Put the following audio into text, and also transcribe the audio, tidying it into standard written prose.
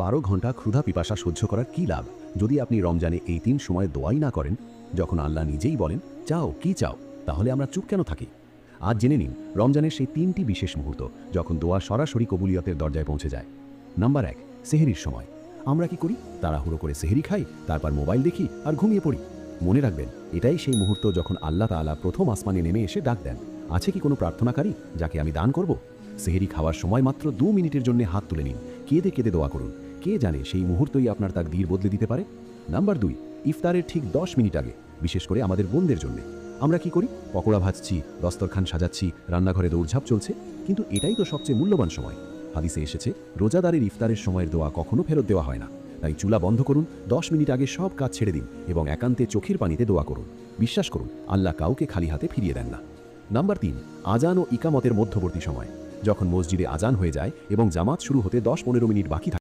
12 ঘন্টা ক্ষুধা পিপাসা সহ্য করার কী লাভ যদি আপনি রমজানে এই 3 সময় দোয়াই না করেন? যখন আল্লাহ নিজেই বলেন চাও কি চাও, তাহলে আমরা চুপ কেন থাকি? আজ জেনে নিন রমজানের সেই 3টি বিশেষ মুহূর্ত যখন দোয়া সরাসরি কবুলিয়তের দরজায় পৌঁছে যায়। নাম্বার 1, সেহরির সময়। আমরা কি করি? তাড়াহুড়ো করে সেহরি খাই, তারপর মোবাইল দেখি আর ঘুমিয়ে পড়ি। মনে রাখবেন, এটাই সেই মুহূর্ত যখন আল্লাহ তাআলা প্রথম আসমানে নেমে এসে ডাক দেন, আছে কি কোনো প্রার্থনাকারী যাকে আমি দান করব? সেহরি খাওয়ার সময় মাত্র 2 মিনিটের জন্য হাত তুলে নিন, কেঁদে কেঁদে দোয়া করুন। কে জানে সেই মুহূর্তই আপনার তাকদীর বদলে দিতে পারে। নাম্বার 2, ইফতারের ঠিক 10 মিনিট আগে, বিশেষ করে আমাদের বোনদের জন্য। আমরা কি করি? পকোড়া ভাজছি, দস্তরখান সাজাচ্ছি, রান্নাঘরে দৌড়ঝাঁপ চলছে, কিন্তু এটাই তো সবচেয়ে মূল্যবান সময়। হাদিসে এসেছে, রোজাদারের ইফতারের সময়ের দোয়া কখনো ফেরত দেওয়া হয় না। তাই চুলা বন্ধ করুন, 10 মিনিট আগে সব কাজ ছেড়ে দিন এবং একান্তে চোখের পানিতে দোয়া করুন। বিশ্বাস করুন, আল্লাহ কাউকে খালি হাতে ফিরিয়ে দেন না। নাম্বার 3, আজান ও ইকামতের মধ্যবর্তী সময়। যখন মসজিদে আজান হয়ে যায় এবং জামাত শুরু হতে 10-15 মিনিট বাকি থাকে,